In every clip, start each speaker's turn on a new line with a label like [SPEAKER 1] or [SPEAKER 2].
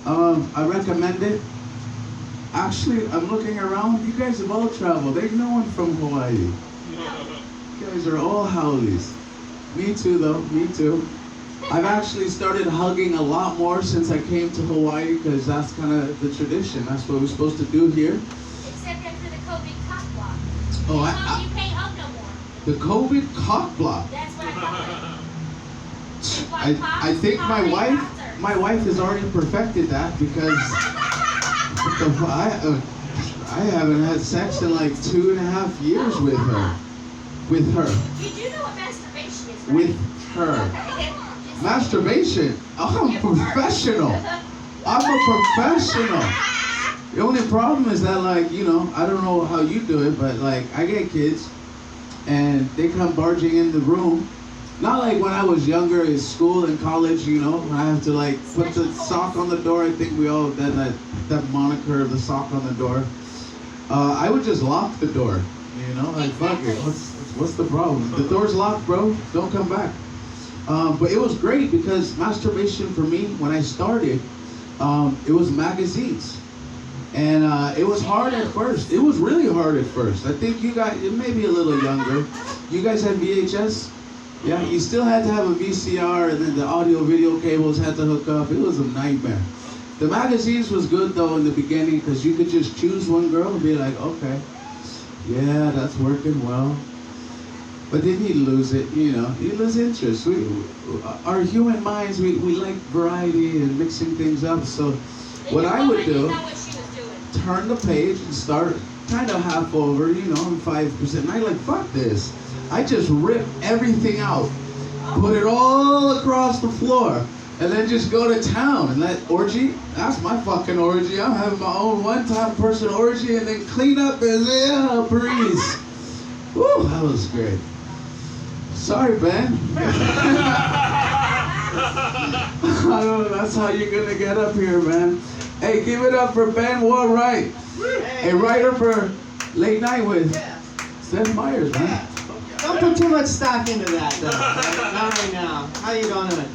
[SPEAKER 1] I recommend it. Actually, I'm looking around. You guys have all traveled. There's no one from Hawaii. You guys are all haoles. Me too, though. Me too. I've actually started hugging a lot more since I came to Hawaii because that's kind of the tradition. That's what we're supposed to do here.
[SPEAKER 2] Except for the COVID cock block.
[SPEAKER 1] Oh,
[SPEAKER 2] You can't hug no more.
[SPEAKER 1] the COVID cock block.
[SPEAKER 2] That's what I call it.
[SPEAKER 1] I think my wife has already perfected that because I haven't had sex in like 2.5 years with her. With her.
[SPEAKER 2] You do know what masturbation is, right?
[SPEAKER 1] With her.
[SPEAKER 2] Okay.
[SPEAKER 1] Masturbation. I'm a professional. I'm a professional. The only problem is that, like, you know, I don't know how you do it, but like I get kids and they come barging in the room. Not like when I was younger in school and college, you know, when I have to like put the sock on the door. I think we all had that moniker of the sock on the door. I would just lock the door, you know, like fuck it. What's the problem? The door's locked, bro. Don't come back. But it was great because masturbation for me, when I started, it was magazines. And it was hard at first. It was really hard at first. I think you guys, maybe a little younger. You guys had VHS? Yeah, you still had to have a VCR, and then the audio video cables had to hook up. It was a nightmare. The magazines was good though in the beginning because you could just choose one girl and be like, okay, yeah, that's working well. But then you lose it, you know, you lose interest. Our human minds, we like variety and mixing things up. So what I would do, turn the page and start kind of half over, you know, 5%. And I like, fuck this. I just rip everything out, put it all across the floor, and then just go to town. And that orgy, that's my fucking orgy. I'm having my own one-time person orgy and then clean up and yeah, breeze. Woo, that was great. Sorry, Ben. I don't know, that's how you're gonna get up here, man. Hey, give it up for Ben Wallwright, a writer for Late Night with Seth Meyers, man.
[SPEAKER 3] Don't put too much stock into that, though. Not right now. How you doing?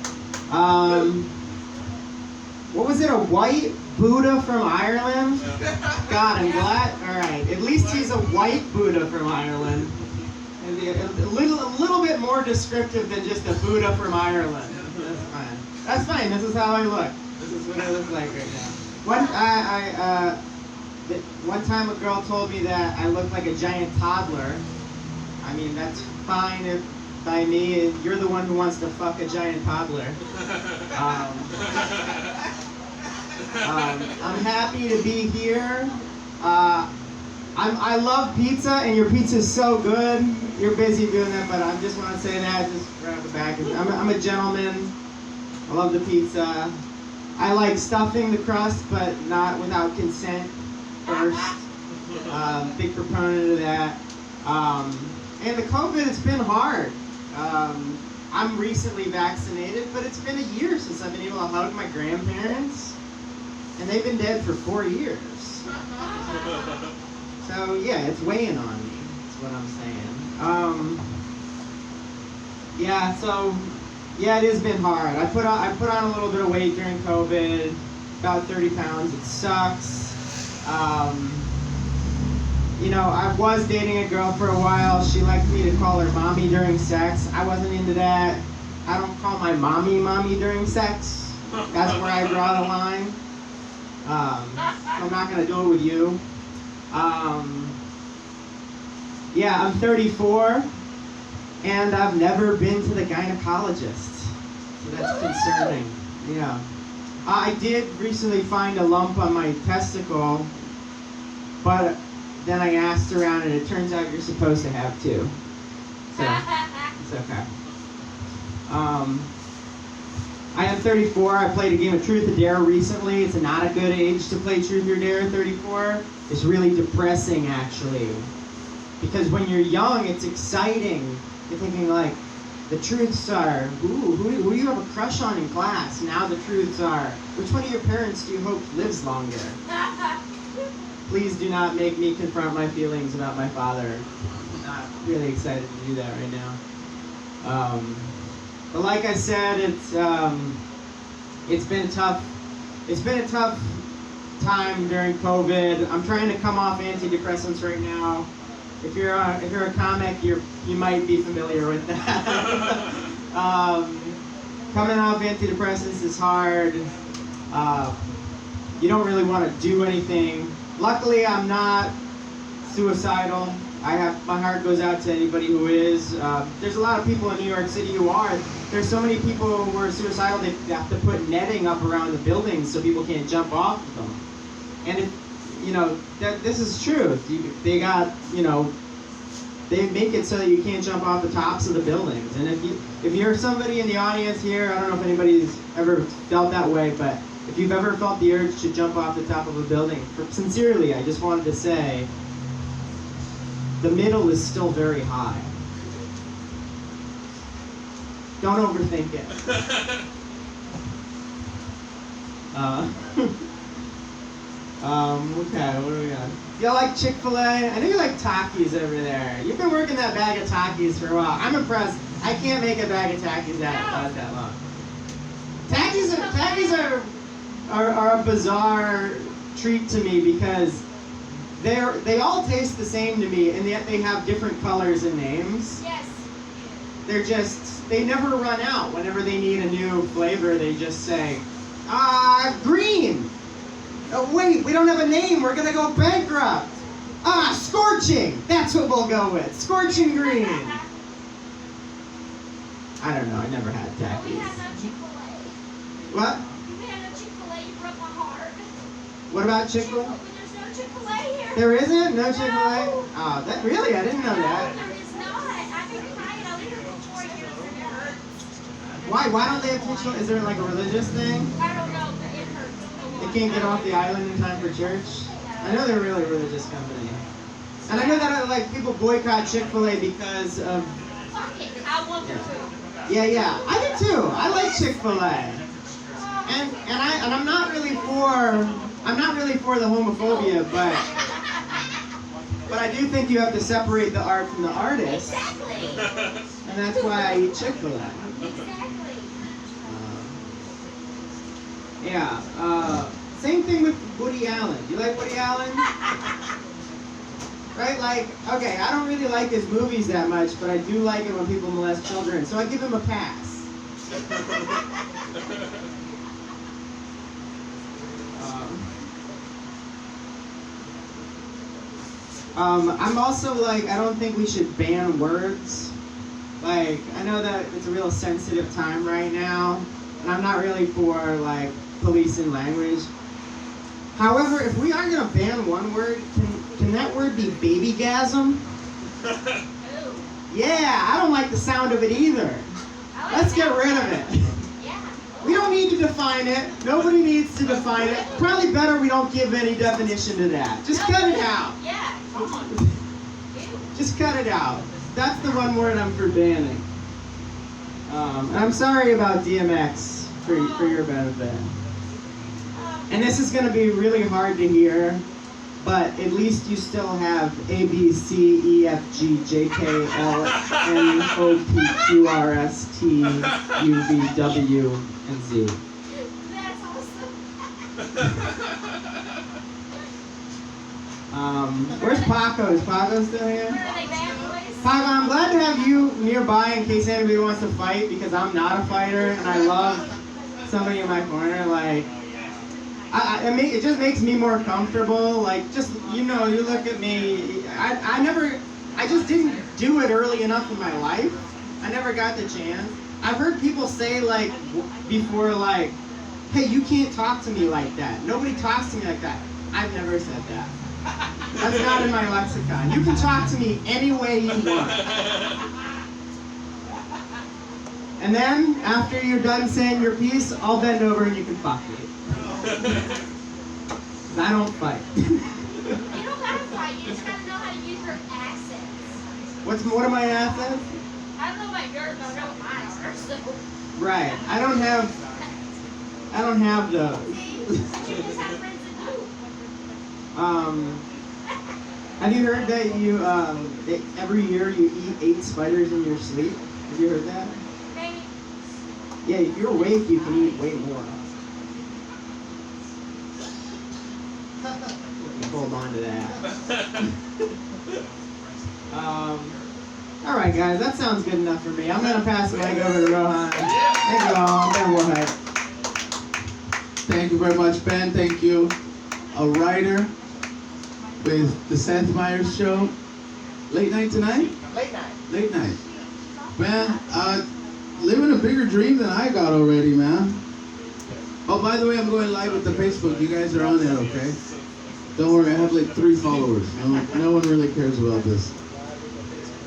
[SPEAKER 3] What was it? A white Buddha from Ireland? God, I'm glad. All right. At least he's a white Buddha from Ireland. And a little bit more descriptive than just a Buddha from Ireland. That's fine. That's fine. This is how I look. This is what I look like right now. One time a girl told me that I look like a giant toddler. I mean, that's fine if by me. You're the one who wants to fuck a giant toddler. I'm happy to be here. I love pizza, and your pizza is so good. You're busy doing that, but I just want to say that just right off the back. I'm a gentleman. I love the pizza. I like stuffing the crust, but not without consent first. Big proponent of that. And the COVID, it's been hard. I'm recently vaccinated, but it's been a year since I've been able to hug my grandparents, and they've been dead for 4 years. So yeah, it's weighing on me. That's what I'm saying. Yeah, it has been hard. I put on a little bit of weight during COVID, about 30 pounds. It sucks. You know, I was dating a girl for a while. She liked me to call her mommy during sex. I wasn't into that. I don't call my mommy during sex. That's where I draw the line. So I'm not gonna do it with you. Yeah, I'm 34, and I've never been to the gynecologist. So that's concerning. Yeah. I did recently find a lump on my testicle, but then I asked around, and it turns out you're supposed to have two. So, it's okay. I am 34. I played a game of Truth or Dare recently. It's not a good age to play Truth or Dare, 34. It's really depressing, actually. Because when you're young, it's exciting. You're thinking, like, the truths are, who do you have a crush on in class? Now the truths are, which one of your parents do you hope lives longer? Please do not make me confront my feelings about my father. I'm not really excited to do that right now. But like I said, it's been tough it's been a tough time during COVID. I'm trying to come off antidepressants right now. If you're a comic, you might be familiar with that. Coming off antidepressants is hard. You don't really want to do anything. Luckily, I'm not suicidal. My heart goes out to anybody who is. There's a lot of people in New York City who are. There's so many people who are suicidal they have to put netting up around the buildings so people can't jump off of them. And this is true. They got, they make it so that you can't jump off the tops of the buildings. And if you're somebody in the audience here, I don't know if anybody's ever felt that way, but if you've ever felt the urge to jump off the top of a building, sincerely, I just wanted to say, the middle is still very high. Don't overthink it. Okay, what do we got? You like Chick-fil-A? I know you like Takis over there. You've been working that bag of Takis for a while. I'm impressed. I can't make a bag of Takis last that long. Takis are a bizarre treat to me because they all taste the same to me, and yet they have different colors and names.
[SPEAKER 2] Yes.
[SPEAKER 3] They never run out. Whenever they need a new flavor, they just say, green. Oh, wait, we don't have a name. We're going to go bankrupt. Scorching. That's what we'll go with. Scorching green. I don't know. I never had
[SPEAKER 2] We
[SPEAKER 3] Takis.
[SPEAKER 2] had no Chick-fil-A.
[SPEAKER 3] What?
[SPEAKER 2] We had no Chick-fil-A. You broke my heart.
[SPEAKER 3] What about Chick-fil-A?
[SPEAKER 2] There's no Chick-fil-A here.
[SPEAKER 3] There isn't? No Chick-fil-A?
[SPEAKER 2] No.
[SPEAKER 3] Oh, that really? I didn't know that.
[SPEAKER 2] No, there is not. I've been crying. I lived here for 4 years and it hurts.
[SPEAKER 3] Why? Why don't they have Chick-fil-A? Is there like a religious thing?
[SPEAKER 2] I don't know, but it hurts.
[SPEAKER 3] They can't get off the island in time for church? I know they're a really religious company. And I know that people boycott Chick-fil-A because of...
[SPEAKER 2] Fuck it. I want the food.
[SPEAKER 3] Yeah. I do too. I like Chick-fil-A. And I'm not really for the homophobia, but I do think you have to separate the art from the artist.
[SPEAKER 2] Exactly.
[SPEAKER 3] And that's why I eat Chick-fil-A.
[SPEAKER 2] Exactly.
[SPEAKER 3] Same thing with Woody Allen. You like Woody Allen? Right? Okay, I don't really like his movies that much, but I do like it when people molest children, so I give him a pass. I'm also I don't think we should ban words. I know that it's a real sensitive time right now, and I'm not really for policing language. However, if we are gonna ban one word, can that word be babygasm?
[SPEAKER 2] Ooh.
[SPEAKER 3] Yeah, I don't like the sound of it either.
[SPEAKER 2] I like
[SPEAKER 3] Let's get
[SPEAKER 2] that.
[SPEAKER 3] rid of it.
[SPEAKER 2] Yeah.
[SPEAKER 3] We don't need to define it. Nobody needs to define it. Probably better we don't give any definition to that. Just cut it out.
[SPEAKER 2] Yeah. Come on. Ew.
[SPEAKER 3] Just cut it out. That's the one word I'm for banning. And I'm sorry about DMX for your benefit. And this is going to be really hard to hear, but at least you still have A, B, C, E, F, G, J, K, L, N, O, P, Q, R, S, T, U, V, W, and Z.
[SPEAKER 2] That's awesome.
[SPEAKER 3] Where's Paco? Is Paco still here?
[SPEAKER 2] Where are they bad boys?
[SPEAKER 3] Paco, I'm glad to have you nearby in case anybody wants to fight, because I'm not a fighter, and I love somebody in my corner. It just makes me more comfortable. You look at me. I just didn't do it early enough in my life. I never got the chance. I've heard people say before, hey, you can't talk to me like that. Nobody talks to me like that. I've never said that. That's not in my lexicon. You can talk to me any way you want. And then, after you're done saying your piece, I'll bend over and you can fuck me. 'Cause I don't fight.
[SPEAKER 2] You don't gotta fight. You just gotta know how to use your accents.
[SPEAKER 3] What are my assets?
[SPEAKER 2] I don't know about yours, but I know what mine are. So.
[SPEAKER 3] Right. I don't have those.
[SPEAKER 2] See? But you just have friends that do.
[SPEAKER 3] Have you heard that every year you eat 8 spiders in your sleep? Have you heard that?
[SPEAKER 2] Maybe.
[SPEAKER 3] Yeah, if you're awake, you can eat way more. Hold on to that. All right, guys, that sounds good enough for me. I'm gonna pass the mic over to Rohan. Thank you all. Ben Woodhead.
[SPEAKER 1] Thank you very much, Ben. Thank you. A writer with the Seth Meyers Show. Late night tonight?
[SPEAKER 3] Late night.
[SPEAKER 1] Late night. Ben, living a bigger dream than I got already, man. Oh, by the way, I'm going live with the Facebook. You guys are on there, okay? Don't worry, I have like 3 followers. No one really cares about this.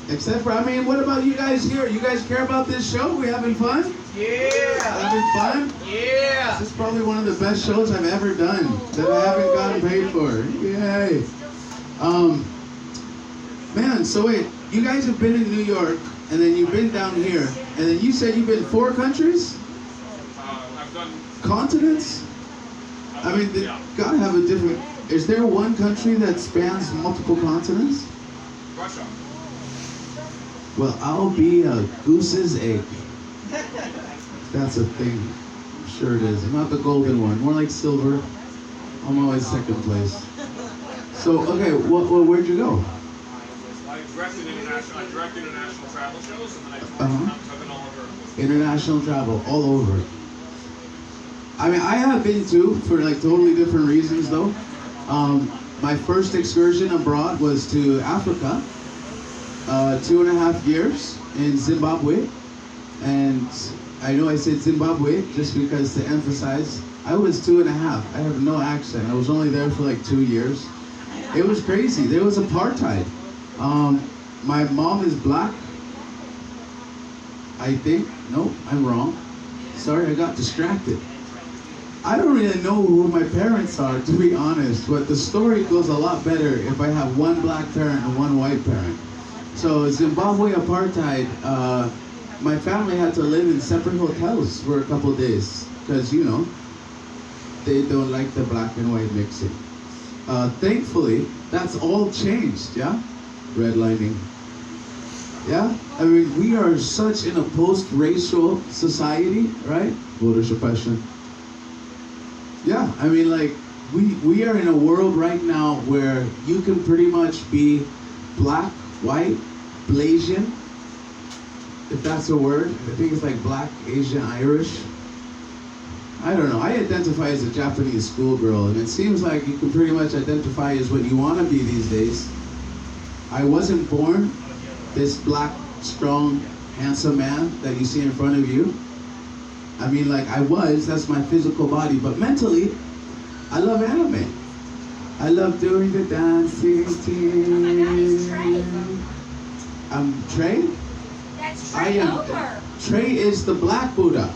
[SPEAKER 1] Except for, I mean, what about you guys here? You guys care about this show? We having fun?
[SPEAKER 3] Yeah.
[SPEAKER 1] Having fun?
[SPEAKER 3] Yeah.
[SPEAKER 1] This is probably one of the best shows I've ever done that I haven't gotten paid for. Yay. Man, so wait, you guys have been in New York, and then you've been down here, and then you said you've been 4 countries?
[SPEAKER 4] I've done.
[SPEAKER 1] Continents? I mean, they gotta have a different. Is there one country that spans multiple continents?
[SPEAKER 4] Russia.
[SPEAKER 1] Well, I'll be a goose's egg. That's a thing. I'm sure it is. I'm not the golden one. More like silver. I'm always second place. So, okay, where'd you go?
[SPEAKER 4] I direct international travel shows, and then I've been all over.
[SPEAKER 1] International travel, all over. I mean, I have been too, for like totally different reasons though. My first excursion abroad was to Africa. 2.5 years in Zimbabwe, and I know I said Zimbabwe just because to emphasize, I was 2.5. I have no accent. I was only there for like 2 years. It was crazy. There was apartheid. My mom is black, I think. No, I'm wrong. Sorry, I got distracted. I don't really know who my parents are, to be honest, but the story goes a lot better if I have one black parent and one white parent. So Zimbabwe apartheid, my family had to live in separate hotels for a couple of days because, you know, they don't like the black and white mixing. Thankfully, that's all changed, yeah? Redlining. Yeah? I mean, we are such in a post-racial society, right? Voter suppression. Yeah, I mean, like, we are in a world right now where you can pretty much be black, white, Blasian, if that's a word. I think it's like black, Asian, Irish. I don't know. I identify as a Japanese schoolgirl, and it seems like you can pretty much identify as what you want to be these days. I wasn't born this black, strong, handsome man that you see in front of you. I mean, like, that's my physical body, but mentally, I love anime. I love doing the dancing team. Trey?
[SPEAKER 2] That's
[SPEAKER 1] I
[SPEAKER 2] Trey
[SPEAKER 1] am.
[SPEAKER 2] over.
[SPEAKER 1] Trey is the Black Buddha.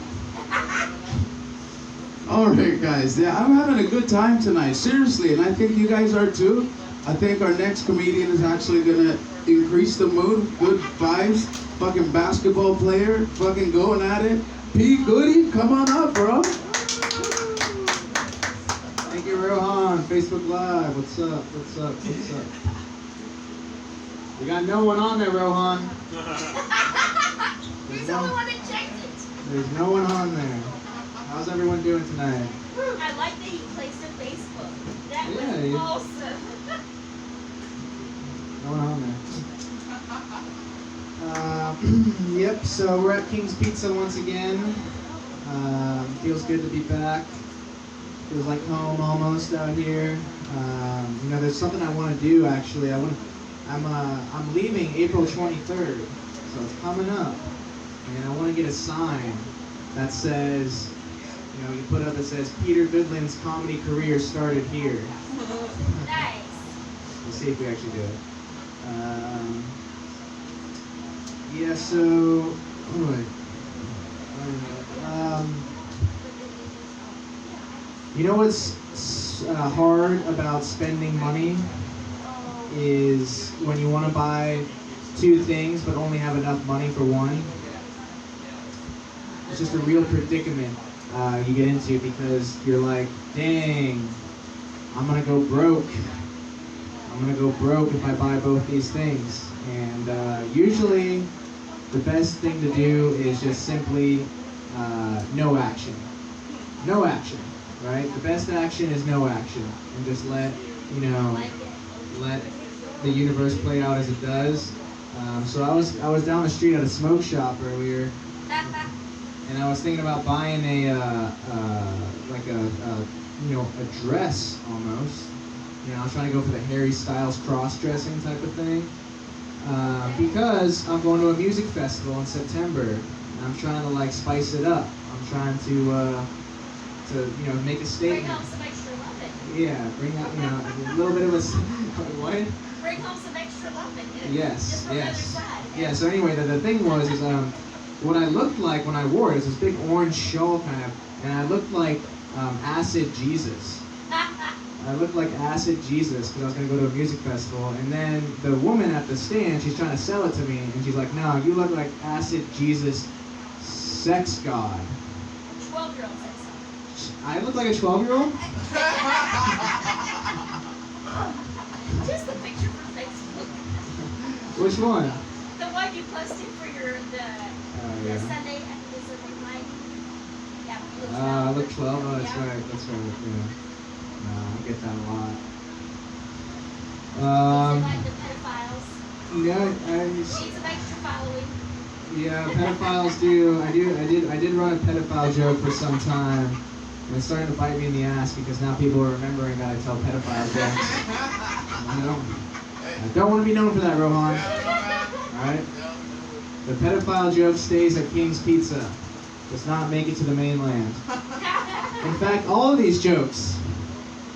[SPEAKER 1] Alright guys, yeah, I'm having a good time tonight, seriously, and I think you guys are too. I think our next comedian is actually gonna increase the mood, good vibes, fucking basketball player, fucking going at it. PGoody, come on up, bro.
[SPEAKER 3] Thank you, Rohan. Facebook Live. What's up? What's up? What's up? We got no one on there, Rohan.
[SPEAKER 2] He's the only one that checked it.
[SPEAKER 3] There's no one on there. How's everyone doing tonight?
[SPEAKER 2] I like that he placed a Facebook. That
[SPEAKER 3] Yeah,
[SPEAKER 2] was
[SPEAKER 3] you-
[SPEAKER 2] awesome.
[SPEAKER 3] No one on there. Yep, so we're at King's Pizza once again. Feels good to be back. Feels like home almost out here. You know, there's something I want to do actually. I'm leaving April 23rd, so it's coming up, and I want to get a sign that says, you know, you put up that says Peter Goodland's comedy career started here.
[SPEAKER 2] Nice.
[SPEAKER 3] We'll see if we actually do it. Yeah, so, you know what's hard about spending money is when you want to buy 2 things but only have enough money for one. It's just a real predicament you get into because you're like, dang, I'm gonna go broke. I'm gonna go broke if I buy both these things. And usually the best thing to do is just simply no action. No action. right? The best action is no action, and just let let the universe play out as it does. So I was down the street at a smoke shop earlier, and I was thinking about buying a dress almost. I was trying to go for the Harry Styles cross-dressing type of thing. Because I'm going to a music festival in September, and I'm trying to spice it up. I'm trying to make a statement.
[SPEAKER 2] Bring home some extra loving.
[SPEAKER 3] Yeah, bring out a little bit of a what?
[SPEAKER 2] Bring home some extra loving.
[SPEAKER 3] Yes,
[SPEAKER 2] Just from the other
[SPEAKER 3] yes.
[SPEAKER 2] side.
[SPEAKER 3] Yeah. So anyway, the thing was what I looked like when I wore it is this big orange shawl kind of, and I looked like Acid Jesus. I looked like Acid Jesus because I was going to go to a music festival. And then the woman at the stand, she's trying to sell it to me. And she's like, no, you look like Acid Jesus sex god.
[SPEAKER 2] 12-year-old says so.
[SPEAKER 3] I look like a 12-year-old?
[SPEAKER 2] Just the picture for Facebook.
[SPEAKER 3] Which one?
[SPEAKER 2] The one you posted for the Sunday night. Yeah, you look
[SPEAKER 3] I
[SPEAKER 2] 12.
[SPEAKER 3] look 12? Oh, that's
[SPEAKER 2] Yeah.
[SPEAKER 3] right. That's right. Yeah. No, I get that a lot.
[SPEAKER 2] These are like the pedophiles.
[SPEAKER 3] Yeah,
[SPEAKER 2] Need some extra following.
[SPEAKER 3] yeah, pedophiles do. I did run a pedophile joke for some time, and it's starting to bite me in the ass because now people are remembering that I tell pedophile jokes. I don't want to be known for that, Rohan. All right. The pedophile joke stays at King's Pizza. Does not make it to the mainland. In fact, all of these jokes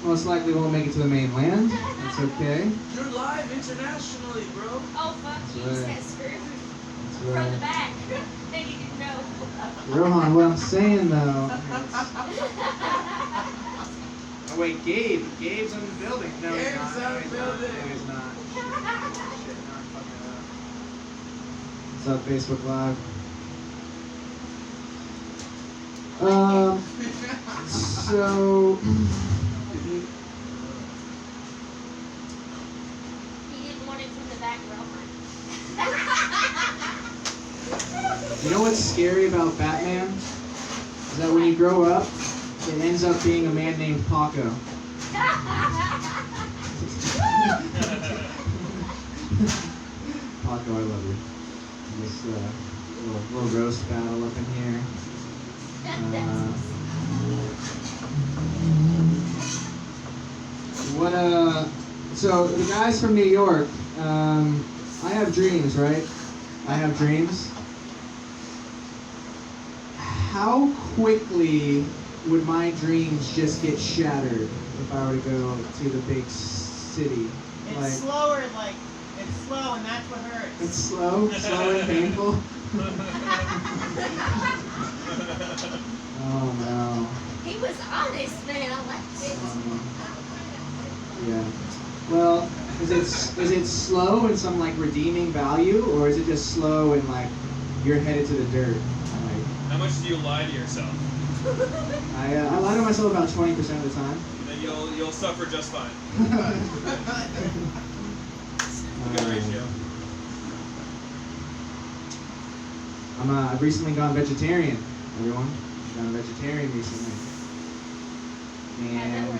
[SPEAKER 3] most likely won't make it to the mainland. That's okay.
[SPEAKER 5] You're live internationally, bro.
[SPEAKER 2] Oh, fuck, you
[SPEAKER 3] That's
[SPEAKER 2] just
[SPEAKER 3] right.
[SPEAKER 2] got screwed
[SPEAKER 3] That's
[SPEAKER 2] from the
[SPEAKER 3] right.
[SPEAKER 2] back. Then you didn't know.
[SPEAKER 3] Rohan, what I'm saying though. Oh wait, Gabe's in the building. No, he's
[SPEAKER 5] Gabe's
[SPEAKER 3] not.
[SPEAKER 5] in the building.
[SPEAKER 3] No, he's not. Shit, no, I'm fucking it up. What's up, Facebook Live? So
[SPEAKER 2] He didn't want it from the back, Rohan.
[SPEAKER 3] you know what's scary about Batman? Is that when you grow up, it ends up being a man named Paco. Paco, I love you. This little roast battle up in here. So the guys from New York, I have dreams, right? I have dreams. How quickly would my dreams just get shattered if I were to go to the big city?
[SPEAKER 6] It's slower, it's slow, and that's what hurts.
[SPEAKER 3] It's slow and painful. Oh no.
[SPEAKER 2] He was honest, man. I liked it.
[SPEAKER 3] Yeah. Well, is it slow in some redeeming value, or is it just slow and you're headed to the dirt?
[SPEAKER 4] How much do you lie to yourself?
[SPEAKER 3] I lie to myself about 20% of the time.
[SPEAKER 4] Then you'll suffer just fine. Good ratio.
[SPEAKER 3] I've recently gone vegetarian. Everyone, I've gone vegetarian recently, and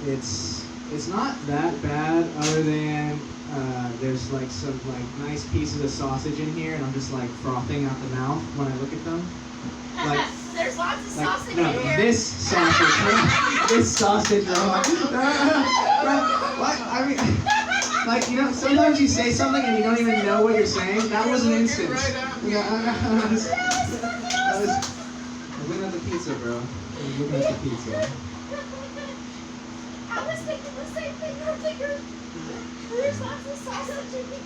[SPEAKER 3] it's not that bad. Other than there's some nice pieces of sausage in here, and I'm just frothing out the mouth when I look at them.
[SPEAKER 2] There's lots of sausage
[SPEAKER 3] No,
[SPEAKER 2] in here.
[SPEAKER 3] this sausage, this sausage. What? I mean, sometimes you say something and you don't even know what you're saying. That was an instance. Yeah, I was looking at the pizza, bro. I was looking at the pizza.
[SPEAKER 2] I was thinking the same thing. I'm thinking, there's lots of sausage in here.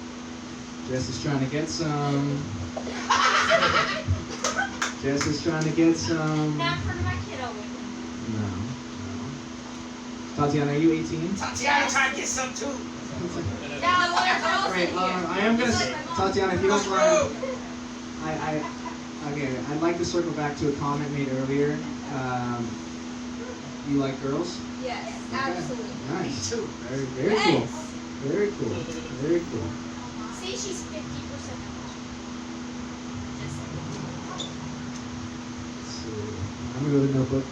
[SPEAKER 3] Jess is trying to get some. Jess is trying to get some.
[SPEAKER 2] Not in front of my kiddo.
[SPEAKER 3] No. Tatiana, are you 18?
[SPEAKER 5] Tatiana trying to get some too.
[SPEAKER 2] No, there's girls
[SPEAKER 3] Wait,
[SPEAKER 2] in here.
[SPEAKER 3] I am gonna.
[SPEAKER 2] Just like my mom.
[SPEAKER 3] Tatiana, if you don't mind. Okay, I'd like to circle back to a comment made earlier. You like girls?
[SPEAKER 2] Yes,
[SPEAKER 3] Okay.
[SPEAKER 2] absolutely.
[SPEAKER 3] Nice.
[SPEAKER 5] too.
[SPEAKER 3] Very cool. Very cool. Very cool.
[SPEAKER 2] See, she's 50%. Just
[SPEAKER 3] Let's see. I'm gonna go to the notebook.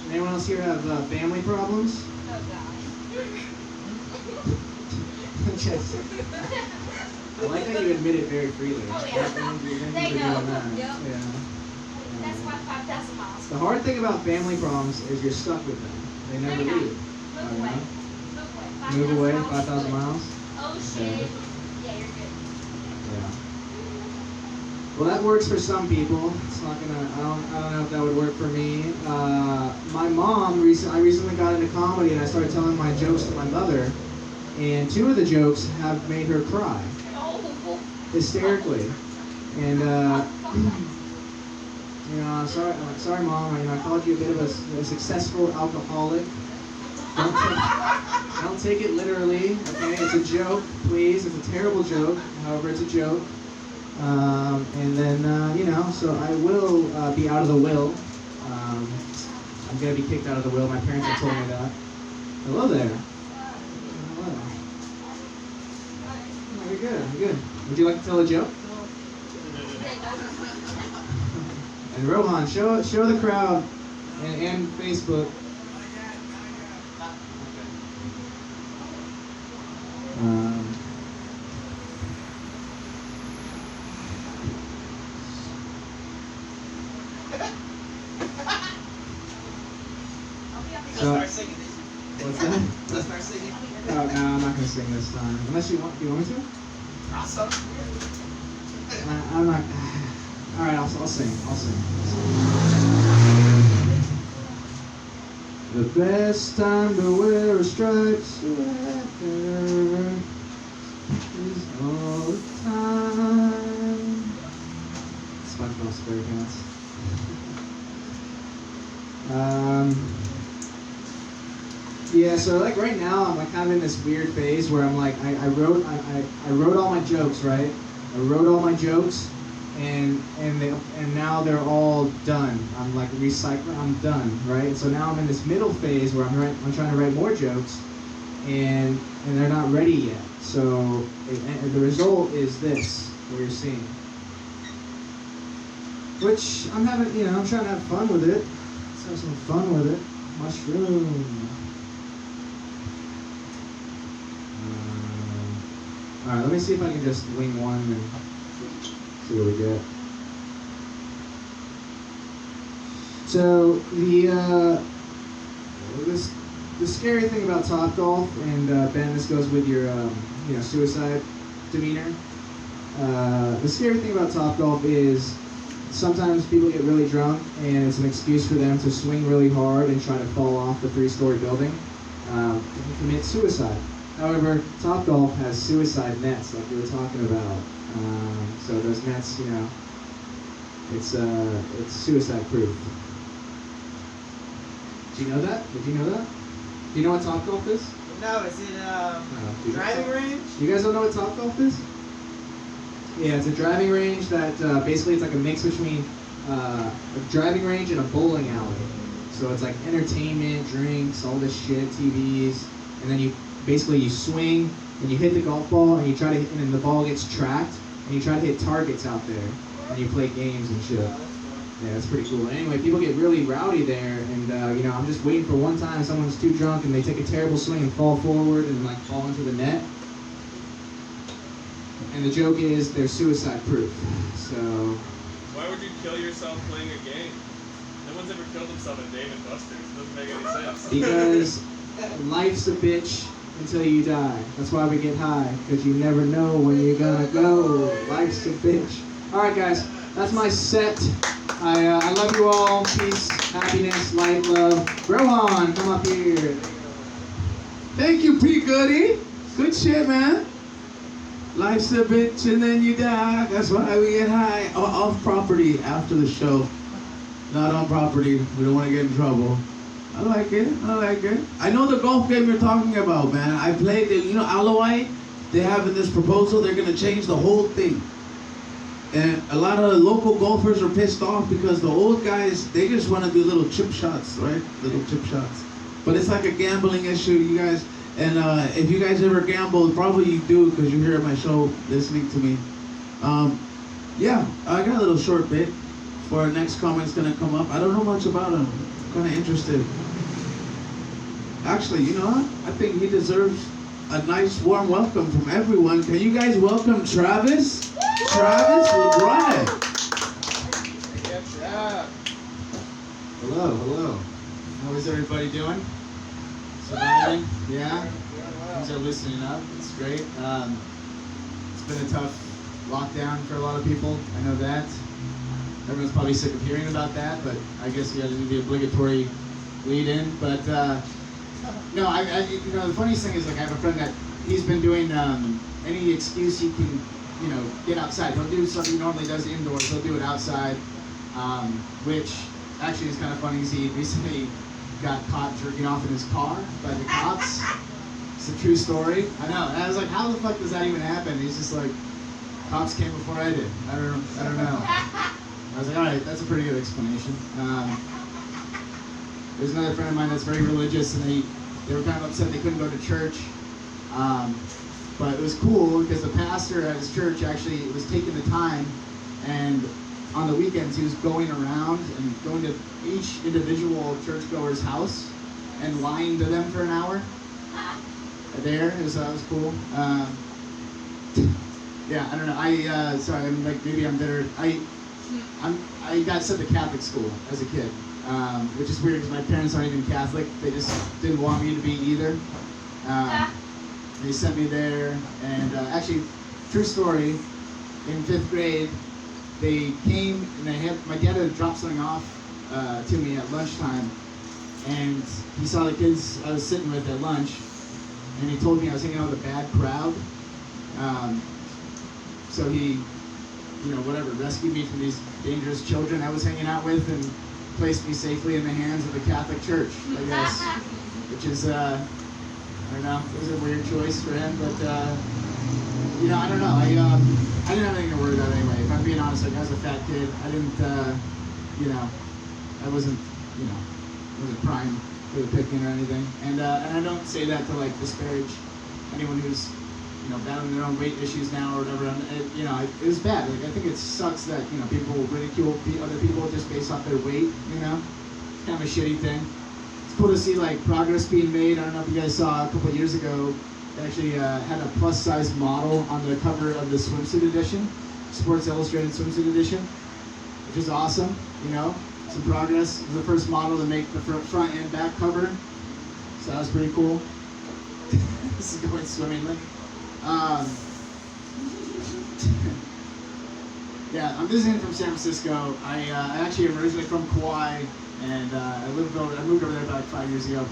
[SPEAKER 3] Anyone else here have family problems?
[SPEAKER 2] Oh God.
[SPEAKER 3] Just, I like that you admit it very freely.
[SPEAKER 2] Oh, yeah.
[SPEAKER 3] Thank you for
[SPEAKER 2] They
[SPEAKER 3] doing
[SPEAKER 2] know.
[SPEAKER 3] that.
[SPEAKER 2] Yep.
[SPEAKER 3] Yeah.
[SPEAKER 2] That's why 5,000 miles.
[SPEAKER 3] The hard thing about family problems is you're stuck with them. They never
[SPEAKER 2] No, you're not.
[SPEAKER 3] leave.
[SPEAKER 2] Move away.
[SPEAKER 3] Move away
[SPEAKER 2] 5,000
[SPEAKER 3] 5,000 miles?
[SPEAKER 2] Oh shit.
[SPEAKER 3] Okay.
[SPEAKER 2] Yeah, you're good.
[SPEAKER 3] Yeah. Well, that works for some people. It's not gonna. I don't know if that would work for me. My mom I recently got into comedy and I started telling my jokes to my mother, and 2 of the jokes have made her cry
[SPEAKER 2] Oh.
[SPEAKER 3] hysterically. And you know, sorry, mom. You know, I called you a bit of a successful alcoholic. Don't take it literally. Okay, it's a joke, please. It's a terrible joke. However, it's a joke. And then, you know, so I will be out of the will. I'm going to be kicked out of the will. My parents have told me that. Hello there. Hello. Oh, you're good. You're good. Would you like to tell a joke? And Rohan, show the crowd and Facebook.
[SPEAKER 5] Let's
[SPEAKER 3] So,
[SPEAKER 5] start singing this.
[SPEAKER 3] what's that?
[SPEAKER 5] Let's start singing.
[SPEAKER 3] Oh, no, I'm not gonna sing this time. Unless you want. Do you want me to?
[SPEAKER 5] Awesome.
[SPEAKER 3] I'm not. All right, I'll sing. I'll sing. The best time to wear a striped sweater is all the time. SpongeBob SquarePants. Yeah, so like right now I'm like kind of in this weird phase where I'm like I wrote all my jokes, right? I wrote all my jokes and now they're all done. I'm like recycling. I'm done, right? So now I'm in this middle phase where I'm trying to write more jokes, and they're not ready yet. So the result is this, what you're seeing. Which I'm having, you know, I'm trying to have fun with it. Let's have some fun with it. Mushroom. All right, let me see if I can just wing one and see what we get. So the scary thing about Topgolf, and Ben, this goes with your suicide demeanor. The scary thing about Topgolf is sometimes people get really drunk, and it's an excuse for them to swing really hard and try to fall off the 3-story building and commit suicide. However, Topgolf has suicide nets, like we were talking about. So those nets, you know, it's suicide proof. Do you know that? Did you know that? Do you know what Topgolf is?
[SPEAKER 6] No, is it
[SPEAKER 3] do you know
[SPEAKER 6] driving
[SPEAKER 3] what
[SPEAKER 6] range?
[SPEAKER 3] You guys don't know what Topgolf is? Yeah, it's a driving range that basically it's like a mix between a driving range and a bowling alley. So it's like entertainment, drinks, all this shit, TVs, and then you swing and you hit the golf ball and you try to hit, and then the ball gets tracked and you try to hit targets out there and you play games and shit. Yeah, it's pretty cool. Anyway, people get really rowdy there, and you know, I'm just waiting for one time someone's too drunk and they take a terrible swing and fall forward and like fall into the net. And the joke is they're suicide proof. So.
[SPEAKER 4] Why would you kill yourself playing a game? No one's ever killed himself in Dave and Buster's. It doesn't make any sense.
[SPEAKER 3] Because life's a bitch until you die. That's why we get high, because you never know when you're gonna go. Life's a bitch. All right, guys, that's my set. I love you all. Peace, happiness, light, love. Rohan, come up here.
[SPEAKER 1] Thank you, PGoody. Good shit, man. Life's a bitch and then you die. That's why we get high. Off property after the show. Not on property. We don't want to get in trouble. I like it. I like it. I know the golf game you're talking about, man. I played it. You know, Alawai, they have in this proposal, they're going to change the whole thing. And a lot of local golfers are pissed off because the old guys, they just want to do little chip shots, right? Little chip shots. But it's like a gambling issue. You guys, And if you guys ever gamble, probably you do because you're here at my show listening to me. Yeah, I got a little short bit for our next comic's gonna come up. I don't know much about him. I'm kind of interested. Actually, you know what? I think he deserves a nice warm welcome from everyone. Can you guys welcome Travis? Travis, run it.
[SPEAKER 3] Hello, hello. How is everybody doing? Surviving? Yeah? Things are loosening up. It's great. It's been a tough lockdown for a lot of people. I know that. Everyone's probably sick of hearing about that, but I guess you got to do the obligatory lead in. But no, you know, the funniest thing is like I have a friend that he's been doing any excuse he can, you know, get outside. He'll do something he normally does indoors. He'll do it outside, which actually is kind of funny because he recently got caught jerking off in his car by the cops. It's a true story. I know. And I was like, how the fuck does that even happen? He's just like, cops came before I did. I don't know. I was like, all right, that's a pretty good explanation. There's another friend of mine that's very religious, and they were kind of upset they couldn't go to church. But it was cool because the pastor at his church actually was taking the time, and on the weekends he was going around and going to each individual churchgoer's house and lying to them for an hour. That was cool. Yeah, I don't know. Sorry, I'm like maybe I'm bitter. I got sent to Catholic school as a kid, which is weird because my parents aren't even Catholic. They just didn't want me to be either. They sent me there, and actually, true story. In 5th grade, they came and my dad had dropped something off to me at lunchtime, and he saw the kids I was sitting with at lunch, and he told me I was hanging out with a bad crowd. So he, you know, whatever, rescued me from these dangerous children I was hanging out with and placed me safely in the hands of the Catholic Church, I guess. Which is, I don't know, it was a weird choice for him, but, you know, I don't know. I didn't have anything to worry about anyway. If I'm being honest, like, I was a fat kid. I didn't, you know, I wasn't, you know, wasn't prime for the picking or anything. And I don't say that to, like, disparage anyone who's, you know, battling their own weight issues now or whatever. And you know, it was bad. Like, I think it sucks that, you know, people ridicule other people just based off their weight, you know? It's kind of a shitty thing. It's cool to see, like, progress being made. I don't know if you guys saw a couple of years ago, they actually had a plus-size model on the cover of the swimsuit edition, Sports Illustrated swimsuit edition, which is awesome, you know? Some progress. It was the first model to make the front and back cover, so that was pretty cool. This is going swimmingly. Yeah, I'm visiting from San Francisco. I actually am originally from Kauai, and I moved over there about 5 years ago.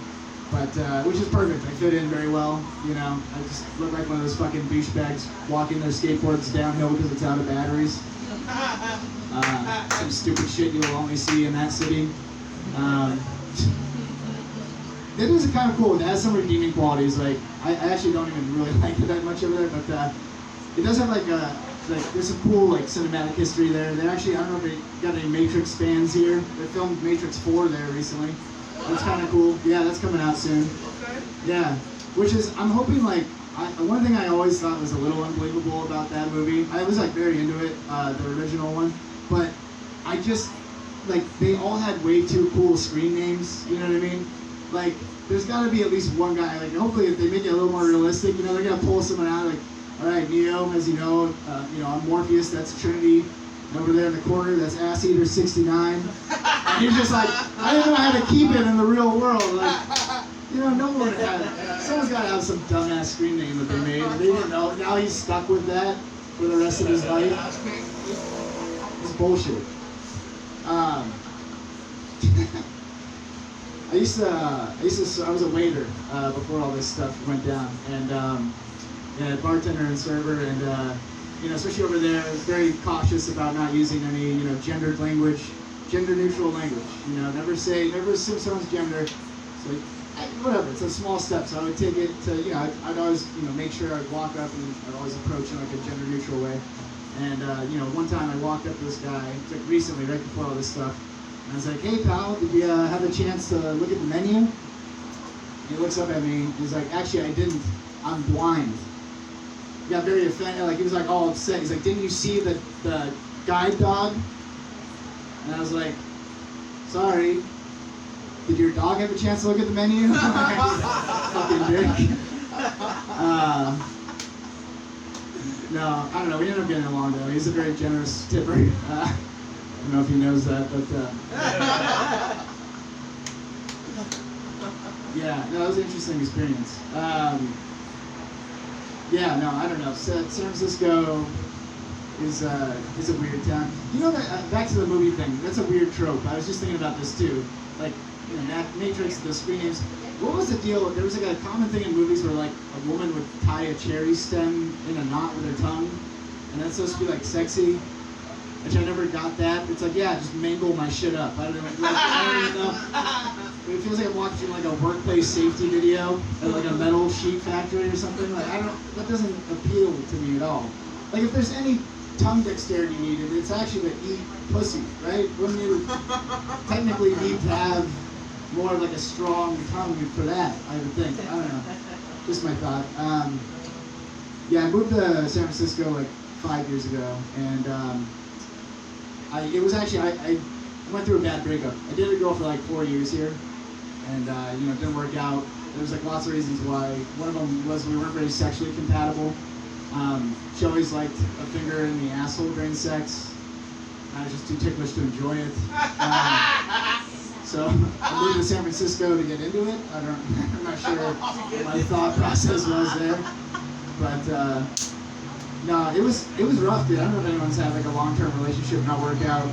[SPEAKER 3] But which is perfect. I fit in very well. You know, I just look like one of those fucking douchebags walking their skateboards downhill because it's out of batteries. Some stupid shit you will only see in that city. It is kind of cool. It has some redeeming qualities. Like, I actually don't even really like it that much over there, but it does have like there's some cool like cinematic history there. They actually, I don't know if they got any Matrix fans here. They filmed Matrix 4 there recently. That's kind of cool. Yeah, that's coming out soon. Yeah, which is, I'm hoping like, one thing I always thought was a little unbelievable about that movie. I was like very into it, the original one, but I just like they all had way too cool screen names. You know what I mean? Like, there's got to be at least one guy. Like, hopefully, if they make it a little more realistic, you know, they're gonna pull someone out. Like, all right, Neo, as you know, I'm Morpheus. That's Trinity. And over there in the corner, that's Ass Eater 69. And he's just like, I didn't know how to keep it in the real world. Like, you know, no one had. Someone's got to have some dumbass screen name that they made. And they didn't know. Now he's stuck with that for the rest of his life. It's bullshit. I was a waiter before all this stuff went down, and yeah, bartender and server, and you know, especially over there, I was very cautious about not using any, you know, gendered language, gender-neutral language. You know, never assume someone's gender. It's like, whatever. It's a small step, so I would take it to, you know, I'd always, you know, make sure I'd walk up and I'd always approach in like a gender-neutral way. And you know, one time I walked up to this guy, like recently, right before all this stuff. And I was like, hey pal, did you have a chance to look at the menu? He looks up at me. He's like, actually, I didn't. I'm blind. He got very offended. Like he was like all upset. He's like, didn't you see the guide dog? And I was like, sorry. Did your dog have a chance to look at the menu? Fucking dick. No, I don't know. We ended up getting along though. He's a very generous tipper. I don't know if he knows that, but yeah, no, that was an interesting experience. Yeah, no, I don't know. San Francisco is a weird town. You know that back to the movie thing. That's a weird trope. I was just thinking about this too. Like, you know, Matrix, the screen names. What was the deal? There was like a common thing in movies where like a woman would tie a cherry stem in a knot with her tongue, and that's supposed to be like sexy. Which I never got that. It's like, yeah, just mangle my shit up. I don't know. Like, I don't even know. It feels like I'm watching like a workplace safety video at like a metal sheet factory or something. Like that doesn't appeal to me at all. Like if there's any tongue dexterity needed, it's actually to eat pussy, right? Wouldn't you technically need to have more of like a strong tongue for that? I would think. I don't know. Just my thought. Yeah, I moved to San Francisco like 5 years ago, and I went through a bad breakup. I dated a girl for like 4 years here, and you know, it didn't work out. There was like lots of reasons why. One of them was we weren't very sexually compatible. She always liked a finger in the asshole during sex. I was just too ticklish to enjoy it. So I moved to San Francisco to get into it. I'm not sure what my thought process was there, but no, it was rough, dude. I don't know if anyone's had like a long-term relationship not work out,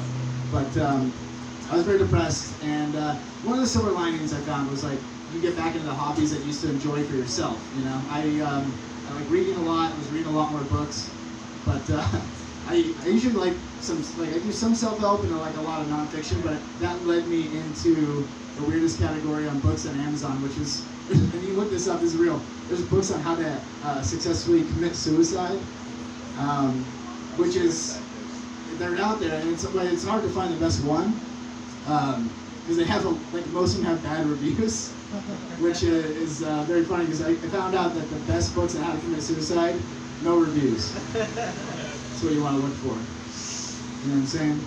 [SPEAKER 3] but I was very depressed. And one of the silver linings I found was like you get back into the hobbies that you used to enjoy for yourself. You know, I like reading a lot. I was reading a lot more books, but I usually I do some self-help and like a lot of nonfiction, but that led me into the weirdest category on books on Amazon, which is, and you look this up, this is real. There's books on how to successfully commit suicide, which is, they're out there, and it's hard to find the best one, because they have most of them have bad reviews, which is very funny because I found out that the best books on how to commit suicide, no reviews. That's what you want to look for. You know what I'm saying?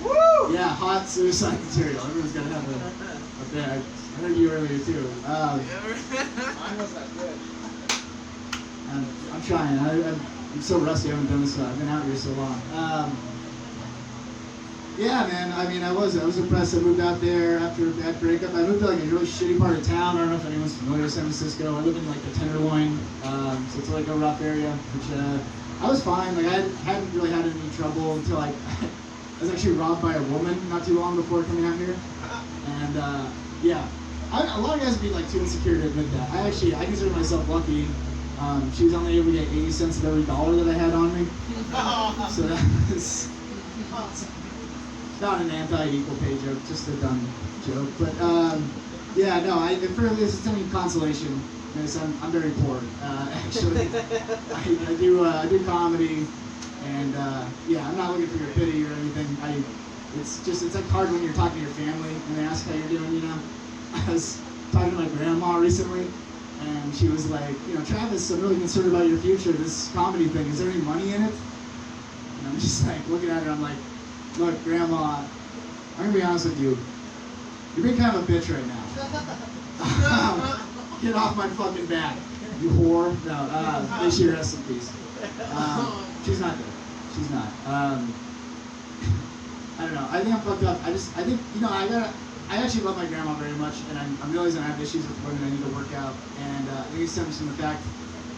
[SPEAKER 3] Woo! Yeah, hot suicide material. Everyone's got to have a bag. I heard you earlier too.
[SPEAKER 5] Mine was that good.
[SPEAKER 3] I'm trying. I'm so rusty. I haven't done this. I've been out here so long. Yeah, man. I mean, I was depressed. I moved out there after a bad breakup. I moved to like a really shitty part of town. I don't know if anyone's familiar with San Francisco. I live in like the Tenderloin, so it's like a rough area. Which I was fine. Like I hadn't really had any trouble until I was actually robbed by a woman not too long before coming out here. And yeah, a lot of guys would be like too insecure to admit that. I consider myself lucky. She was only able to get 80 cents of every dollar that I had on me. So that was not an anti-equal pay joke, just a dumb joke. But yeah, no, if this is any consolation, I'm very poor. Actually, I do comedy, and yeah, I'm not looking for your pity or anything. It's like hard when you're talking to your family and they ask how you're doing. You know, I was talking to my grandma recently. And she was like, you know, Travis, I'm really concerned about your future, this comedy thing. Is there any money in it? And I'm just like looking at her, I'm like, look, Grandma, I'm gonna be honest with you. You're being kind of a bitch right now. Get off my fucking back, you whore. No, may she rest in peace. She's not dead. She's not. I don't know. I think I'm fucked up. I think, you know, I actually love my grandma very much, and I'm realizing I have issues with women I need to work out. And I think it stems from the fact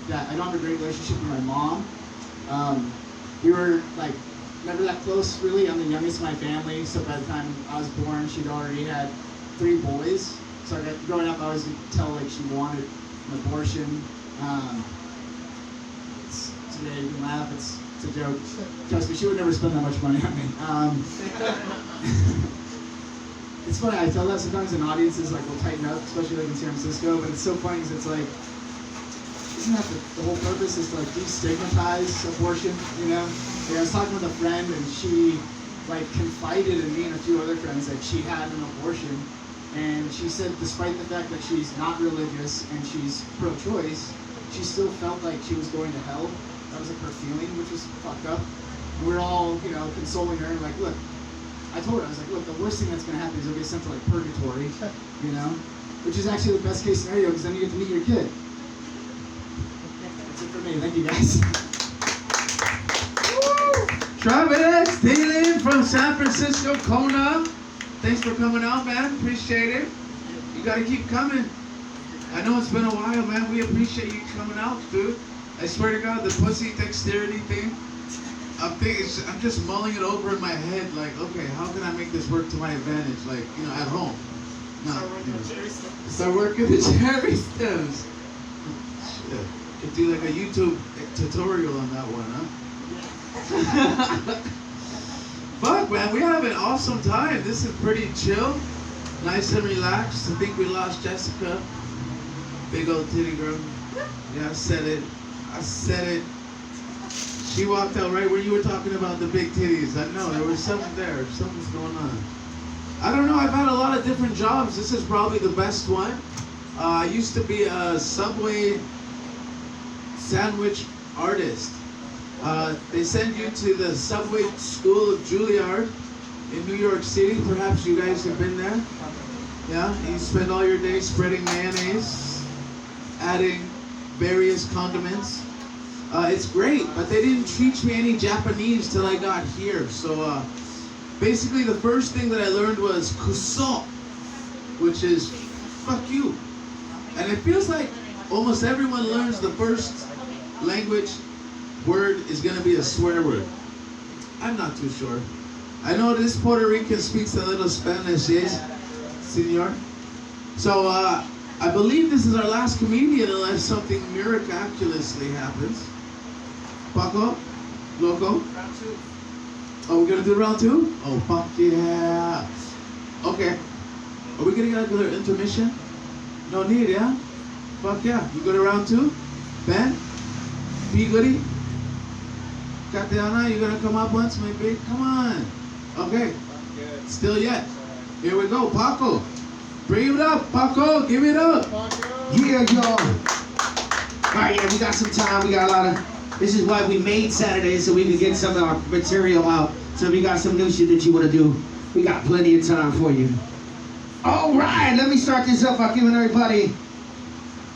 [SPEAKER 3] that I don't have a great relationship with my mom. We were like never that close, really. I'm the youngest of my family, so by the time I was born, she'd already had 3 boys. So growing up, I always could tell like she wanted an abortion. Today you can laugh. It's a joke. Trust me, she would never spend that much money on me. It's funny, I tell that sometimes in audiences, like, will tighten up, especially like in San Francisco, but it's so funny because it's like, isn't that the whole purpose is to like destigmatize abortion, you know? Like, I was talking with a friend and she like confided in me and a few other friends that she had an abortion, And she said despite the fact that she's not religious and she's pro-choice, she still felt like she was going to hell. That was like her feeling, which was fucked up. And we're all, you know, consoling her and like, look, I told her, I was like, look, the worst thing that's gonna happen is you'll get sent to like purgatory, you know? Which is actually the best case scenario because then you get to meet your kid. That's it for me, thank you guys.
[SPEAKER 1] Travis, Dylan from San Francisco, Kona. Thanks for coming out, man. Appreciate it. You gotta keep coming. I know it's been a while, man. We appreciate you coming out, dude. I swear to God, the pussy dexterity thing, I'm just mulling it over in my head, like, okay, how can I make this work to my advantage, like, you know, at home? No, start working the cherry stems. Shit. Could do like a YouTube tutorial on that one, huh? Fuck, man, we have an awesome time. This is pretty chill, nice and relaxed. I think we lost Jessica. Big old titty girl. Yeah, I said it. She walked out right where you were talking about the big titties. I know, there was something there. Something's going on. I don't know, I've had a lot of different jobs. This is probably the best one. I used to be a Subway sandwich artist. They send you to the Subway School of Juilliard in New York City. Perhaps you guys have been there. Yeah, you spend all your day spreading mayonnaise, adding various condiments. It's great, but they didn't teach me any Japanese till I got here. So basically the first thing that I learned was kuso, which is fuck you. And it feels like almost everyone learns the first language word is gonna be a swear word. I'm not too sure. I know this Puerto Rican speaks a little Spanish, yes, senor? So I believe this is our last comedian unless something miraculously happens. Paco? Loco?
[SPEAKER 5] Round 2.
[SPEAKER 1] Oh, we're gonna do round 2? Oh, fuck yeah. Okay. Are we gonna get a little intermission? No need, yeah? Fuck yeah. You go to round 2? Ben? PGoody? Tatiana, you gonna come up once, maybe? Come on. Okay.
[SPEAKER 5] Good.
[SPEAKER 1] Still yet. Here we go. Paco. Bring it up, Paco. Give it up.
[SPEAKER 3] Yeah, y'all. Alright, yeah, we got some time. We got a lot of... This is why we made Saturdays, so we could get some of our material out. So if you got some new shit that you want to do, we got plenty of time for you. Alright, let me start this up by giving everybody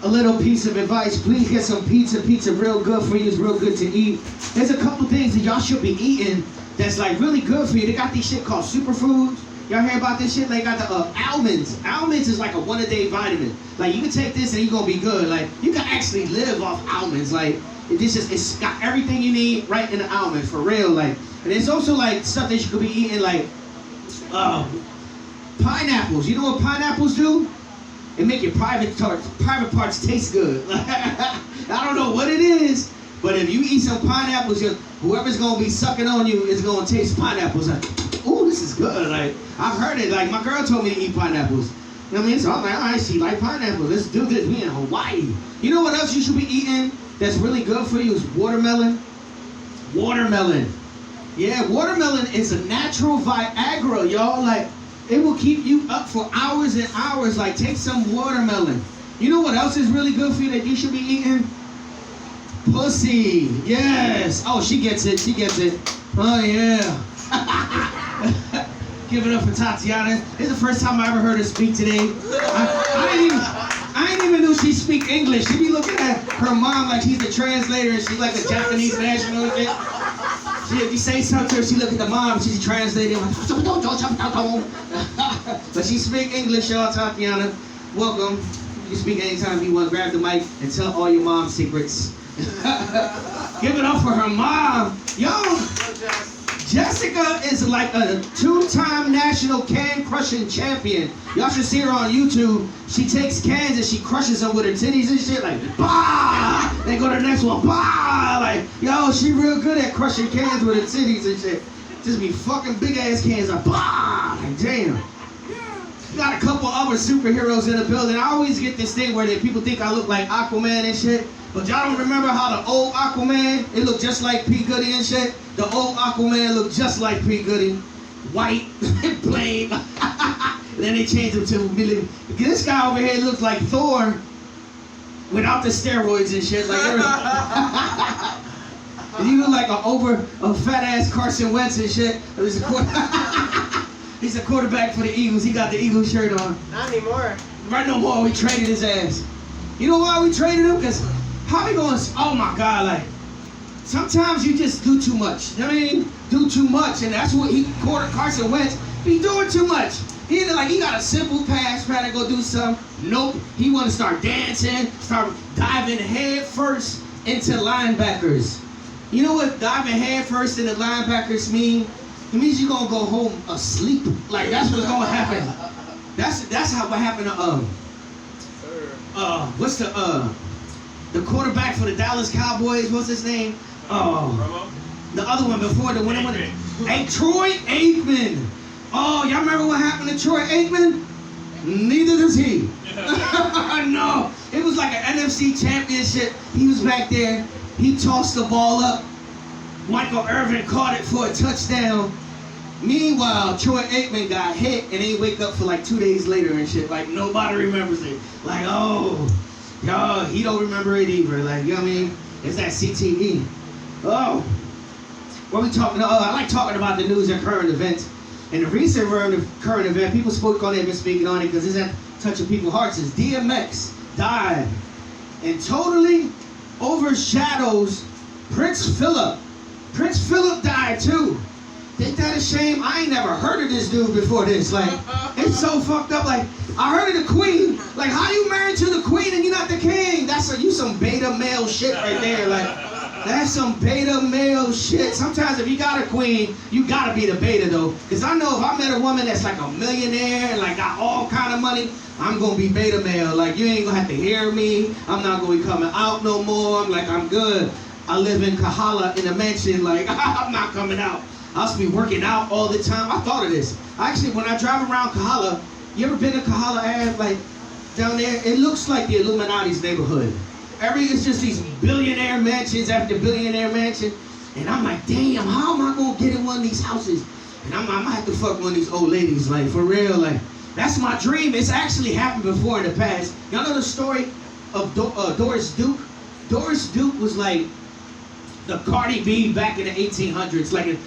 [SPEAKER 3] a little piece of advice. Please get some pizza. Pizza real good for you. It's real good to eat. There's a couple things that y'all should be eating that's like really good for you. They got these shit called superfoods. Y'all hear about this shit? They got the almonds. Almonds is like a one-a-day vitamin. Like you can take this and you're gonna be good. Like you can actually live off almonds. Like it's got everything you need right in the almond for real. Like, and it's also like stuff that you could be eating like pineapples. You know what pineapples do? It make your private parts taste good. I don't know what it is, but if you eat some pineapples, whoever's gonna be sucking on you is gonna taste pineapples. Like, ooh, this is good. Like I've heard it. Like my girl told me to eat pineapples. You know what I mean? So I'm like, all right, she like pineapples. Let's do this. We in Hawaii. You know what else you should be eating that's really good for you is watermelon. Watermelon. Yeah, watermelon is a natural Viagra, y'all. Like, it will keep you up for hours and hours. Like, take some watermelon. You know what else is really good for you that you should be eating? Pussy. Yes. Oh, she gets it. She gets it. Oh, yeah. Give it up for Tatiana. This is the first time I ever heard her speak today. I didn't even know she speak English. She be looking at her mom like she's the translator and she's like a Japanese national and shit. If you say something to her, she look at the mom, she's translating. But she speak English, y'all, Tatiana. Welcome. You can speak anytime you want. Grab the mic and tell all your mom secrets. Give it up for her mom. Yo, Jessica is like a 2-time national can crushing champion. Y'all should see her on YouTube. She takes cans and she crushes them with her titties and shit. Like, bah! They go to the next one, bah! Like, yo, she real good at crushing cans with her titties and shit. Just be fucking big ass cans like, bah! Like, damn. Got a couple other superheroes in the building. I always get this thing where people think I look like Aquaman and shit. But y'all don't remember how the old Aquaman, it looked just like PGoody and shit? The old Aquaman looked just like PGoody. White, plain.
[SPEAKER 1] And then they changed him to Billy. This guy over here looks like Thor without the steroids and shit. Like you look like a fat ass Carson Wentz and shit. He's a quarterback for the Eagles. He got the Eagles shirt on.
[SPEAKER 3] Not anymore.
[SPEAKER 1] Right no more. We traded his ass. You know why we traded him? Because how we going? Oh my God! Like sometimes you just do too much. You know what I mean? Do too much, and that's what Carson Wentz be doing too much. He got a simple pass, trying to go do something. Nope. He want to start dancing, start diving head first into linebackers. You know what diving head first into linebackers mean? It means you're gonna go home asleep. Like that's what's gonna happen. That's how what happened to what's the quarterback for the Dallas Cowboys? What's his name? The other one before the winner. Hey, Troy Aikman. Oh, y'all remember what happened to Troy Aikman? Neither does he. No, it was like an NFC championship. He was back there. He tossed the ball up. Michael Irvin caught it for a touchdown. Meanwhile, Troy Aikman got hit and he wake up for like 2 days later and shit. Like nobody remembers it. Like, oh, y'all, he don't remember it either. Like, you know what I mean? It's that CTE. Oh, what we talking about? I like talking about the news and current events. And the recent current event, people spoke on it, been speaking on it because it's at touching people's hearts, is DMX died and totally overshadows Prince Philip. Prince Philip died too. Ain't that a shame? I ain't never heard of this dude before this. Like, it's so fucked up. Like, I heard of the Queen. Like, how you married to the Queen and you're not the King? You some beta male shit right there. Like, that's some beta male shit. Sometimes if you got a queen, you gotta be the beta though. Cause I know if I met a woman that's like a millionaire and like got all kind of money, I'm gonna be beta male. Like you ain't gonna have to hear me. I'm not gonna be coming out no more. I'm good. I live in Kahala in a mansion. Like I'm not coming out. I'll be working out all the time. I thought of this. Actually, when I drive around Kahala, you ever been to Kahala Ave? Like down there, it looks like the Illuminati's neighborhood. It's just these billionaire mansions after billionaire mansion. And I'm like, damn, how am I gonna get in one of these houses? And I might have to fuck one of these old ladies, like for real, like that's my dream. It's actually happened before in the past. Y'all know the story of Doris Duke? Doris Duke was like the Cardi B back in the 1800s, like in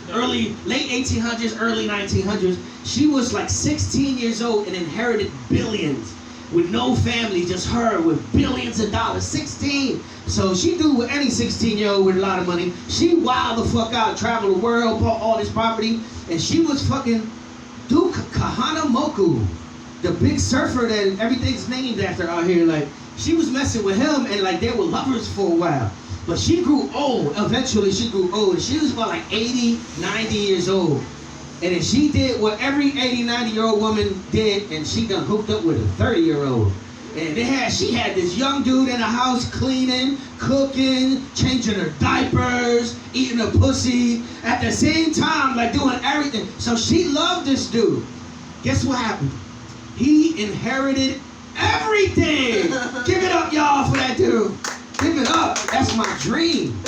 [SPEAKER 1] late 1800s, early 1900s. She was like 16 years old and inherited billions. With no family, just her with billions of dollars, 16. So she do what any 16-year-old with a lot of money. She wild the fuck out, travel the world, bought all this property, and she was fucking Duke Kahanamoku, the big surfer that everything's named after out here. Like she was messing with him, and like they were lovers for a while. But she grew old. Eventually, she grew old. And she was about like 80, 90 years old. And then she did what every 80, 90-year-old woman did, and she done hooked up with a 30-year-old. And she had this young dude in the house cleaning, cooking, changing her diapers, eating her pussy, at the same time, like doing everything. So she loved this dude. Guess what happened? He inherited everything. Give it up, y'all, for that dude. Give it up. That's my dream.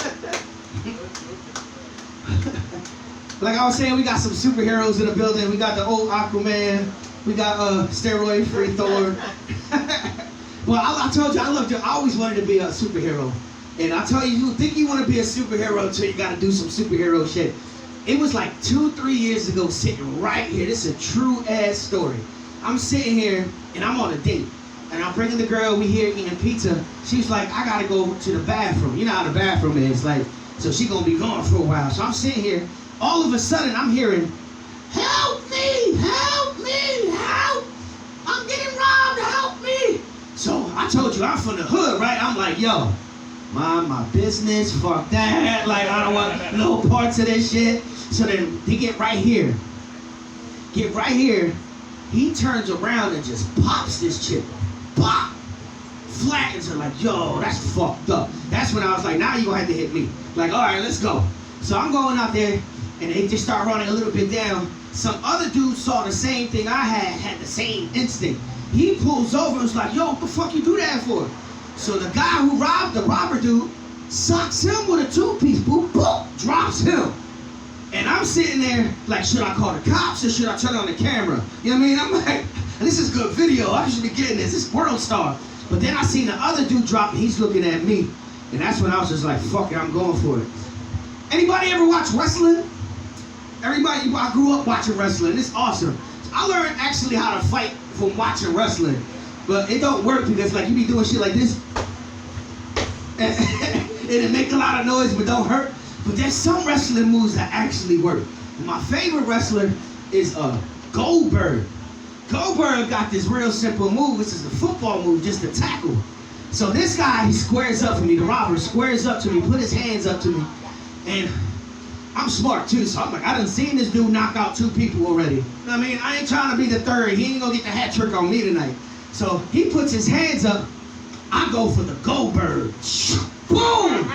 [SPEAKER 1] Like I was saying, we got some superheroes in the building. We got the old Aquaman. We got steroid-free Thor. Well, I told you, I always wanted to be a superhero. And I tell you, you think you want to be a superhero until you got to do some superhero shit. It was like 2-3 years ago, sitting right here. This is a true-ass story. I'm sitting here, and I'm on a date. And I'm bringing the girl, we here eating pizza. She's like, I got to go to the bathroom. You know how the bathroom is. Like, so she's going to be gone for a while. So I'm sitting here. All of a sudden, I'm hearing, help me, help me, help. I'm getting robbed, help me. So I told you, I'm from the hood, right? I'm like, yo, mind my business, fuck that. Like, I don't want no parts of this shit. So then they get right here. He turns around and just pops this chick. Pop. Flattens her like, yo, that's fucked up. That's when I was like, now you gonna have to hit me. Like, all right, let's go. So I'm going out there. And they just start running a little bit down. Some other dude saw the same thing I had the same instinct. He pulls over and was like, yo, what the fuck you do that for? So the guy who robbed the robber dude socks him with a two-piece, boop, boop, drops him. And I'm sitting there like, should I call the cops or should I turn on the camera? You know what I mean? I'm like,
[SPEAKER 7] and this is good video. I should be getting this. This is World Star. But then I seen the other dude drop, and he's looking at me. And that's when I was just like, fuck it, I'm going for it. Anybody ever watch wrestling? Everybody, I grew up watching wrestling. It's awesome. I learned actually how to fight from watching wrestling. But it don't work because like you be doing shit like this. And it make a lot of noise but don't hurt. But there's some wrestling moves that actually work. And my favorite wrestler is Goldberg. Goldberg got this real simple move. This is a football move, just a tackle. So this guy, he squares up for me. The robber squares up to me, put his hands up to me. And I'm smart too, so I'm like, I done seen this dude knock out 2 people already. You know what I mean? I ain't trying to be the third. He ain't gonna get the hat trick on me tonight. So he puts his hands up. I go for the Goldberg. Boom!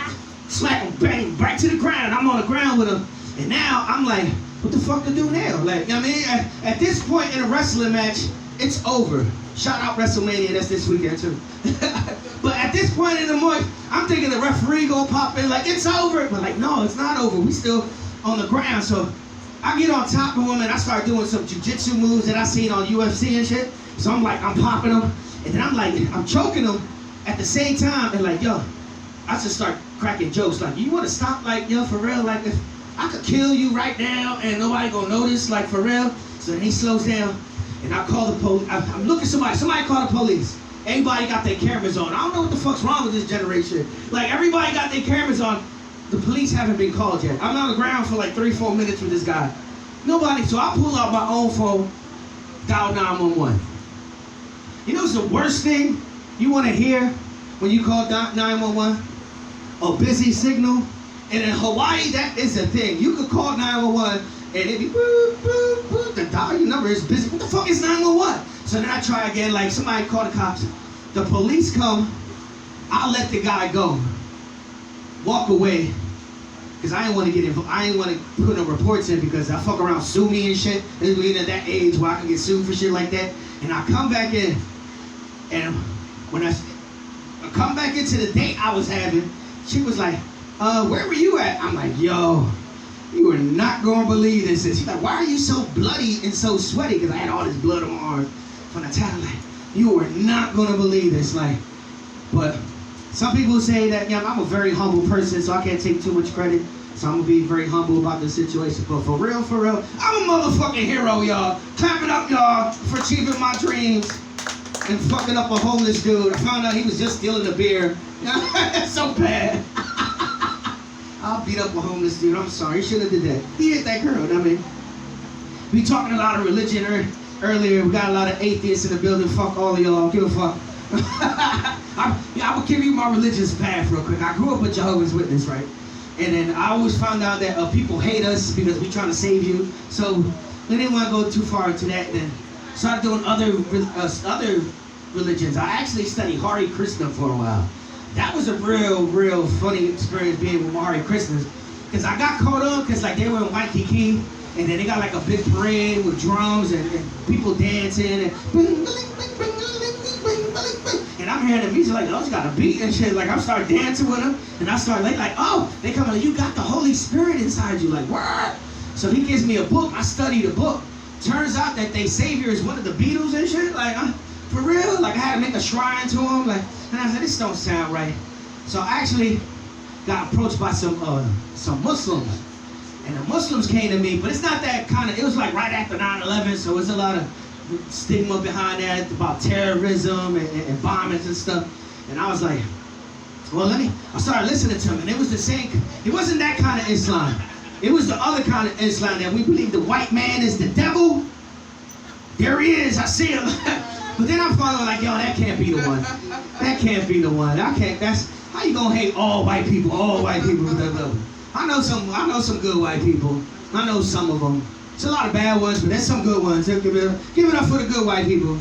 [SPEAKER 7] Smack him, bang, back to the ground. I'm on the ground with him. And now I'm like, what the fuck to do now? Like, you know what I mean? At this point in a wrestling match, it's over. Shout out WrestleMania, that's this weekend too. But at this point in the match, I'm thinking the referee gonna pop in like, it's over. But like, no, it's not over. We still on the ground. So I get on top of him and I start doing some jiu-jitsu moves that I seen on UFC and shit. So I'm like, I'm popping him. And then I'm like, I'm choking him at the same time. And like, yo, I just start cracking jokes. Like, you wanna stop? Like, yo, for real? Like, if I could kill you right now and nobody gonna notice, like, for real? So then he slows down and I call the police. I'm looking at somebody call the police. Everybody got their cameras on. I don't know what the fuck's wrong with this generation. Like, everybody got their cameras on. The police haven't been called yet. I'm on the ground for like 3-4 minutes with this guy. Nobody, so I pull out my own phone, dial 911. You know what's the worst thing you wanna hear when you call 911? A busy signal. And in Hawaii, that is a thing. You could call 911 and it'd be boop, boop, boop. The dial number is busy. What the fuck is 911? So then I try again, like somebody call the cops. The police come, I'll let the guy go. Walk away. Because I ain't want to get involved. I ain't want to put no reports in because I fuck around, sue me and shit. It's at that age where I can get sued for shit like that. And I come back in, and when I come back into the date I was having, she was like, where were you at? I'm like, yo, you are not going to believe this. And she's like, why are you so bloody and so sweaty? Because I had all this blood on my arm from the towel. Like, you are not going to believe this. Like, but some people say that, yeah, I'm a very humble person, so I can't take too much credit. So I'm going to be very humble about the situation. But for real, I'm a motherfucking hero, y'all. Clap it up, y'all, for achieving my dreams and fucking up a homeless dude. I found out he was just stealing a beer. That's so bad. I'll beat up a homeless dude. I'm sorry. He shouldn't have did that. He hit that girl. I mean, we talking a lot of religion earlier. We got a lot of atheists in the building. Fuck all of y'all. Give a fuck. I will give you my religious path real quick. I grew up a Jehovah's Witness, right? And then I always found out that people hate us because we trying to save you. So we didn't want to go too far into that. Then started doing other religions. I actually studied Hare Krishna for a while. That was a real funny experience being with Hare Krishnas. Because I got caught up because like they were in Waikiki and then they got like a big parade with drums and people dancing and I'm hearing the music like, oh, it's got a beat and shit. Like I start dancing with them and I start like, oh, they come like, you got the Holy Spirit inside you. Like, what? So he gives me a book. I study the book. Turns out that their savior is one of the Beatles and shit. Like, for real? Like I had to make a shrine to him. Like, and I said, this don't sound right. So I actually got approached by some Muslims. And the Muslims came to me, but it's not that kind of, it was like right after 9/11, so there's a lot of stigma behind that about terrorism and bombings and stuff. And I was like, well, I started listening to him, and it was the same, it wasn't that kind of Islam. It was the other kind of Islam that we believe the white man is the devil. There he is, I see him. But then I'm following like, yo, that can't be the one. That can't be the one. That's, how you gonna hate all white people I know some good white people. I know some of them. There's a lot of bad ones, but there's some good ones. Give it up for the good white people.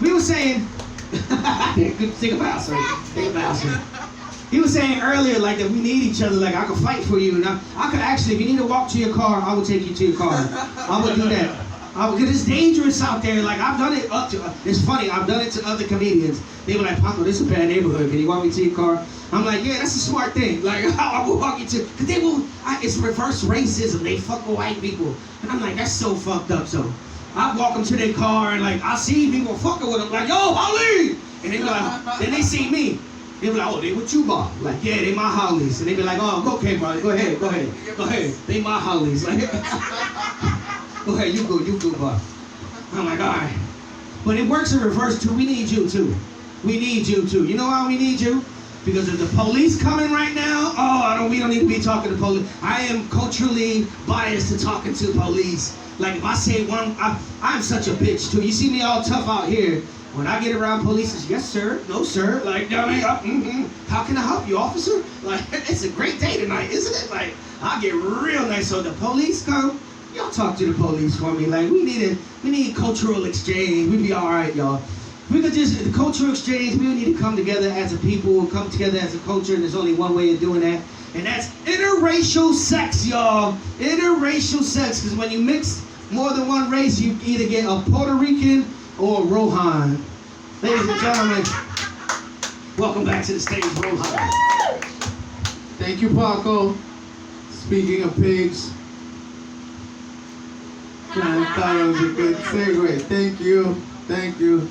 [SPEAKER 7] We were saying, take a bow, sir. Take a bow, sir. He was saying earlier, like, that we need each other. Like, I could fight for you. And I could actually, if you need to walk to your car, I will take you to your car. I would do that. Because it's dangerous out there. Like, I've done it it's funny, I've done it to other comedians. They were like, Paco, this is a bad neighborhood. Can you walk me to your car? I'm like, yeah, that's a smart thing. Like, I will walk you to, because it's reverse racism. They fuck with white people. And I'm like, that's so fucked up. So I walk them to their car and like I see people fucking with them like, yo, Holly, and they be like, then they see me. They be like, oh, they with you, Bob? Like, yeah, they my Hollies. And they be like, oh, okay, bro, go ahead. They my Hollies. Like, go ahead, you go, Bob. I'm like, all right. But it works in reverse too. We need you too. We need you too. You know why we need you? Because if the police coming right now, we don't need to be talking to police. I am culturally biased to talking to police. Like if I say one, I'm such a bitch too. You see me all tough out here. When I get around police, it's yes sir, no sir. Like, you know what I mean? How can I help you, officer? Like, it's a great day tonight, isn't it? Like, I get real nice. So the police come, y'all talk to the police for me. Like, we need cultural exchange. We be all right, y'all. We could just, the cultural exchange, we need to come together as a people, come together as a culture, and there's only one way of doing that. And that's interracial sex, y'all. Interracial sex, because when you mix more than one race, you either get a Puerto Rican or Rohan. Ladies and gentlemen, welcome back to the stage, Rohan.
[SPEAKER 1] Thank you, Paco. Speaking of pigs, I thought it was a good segue. Thank you.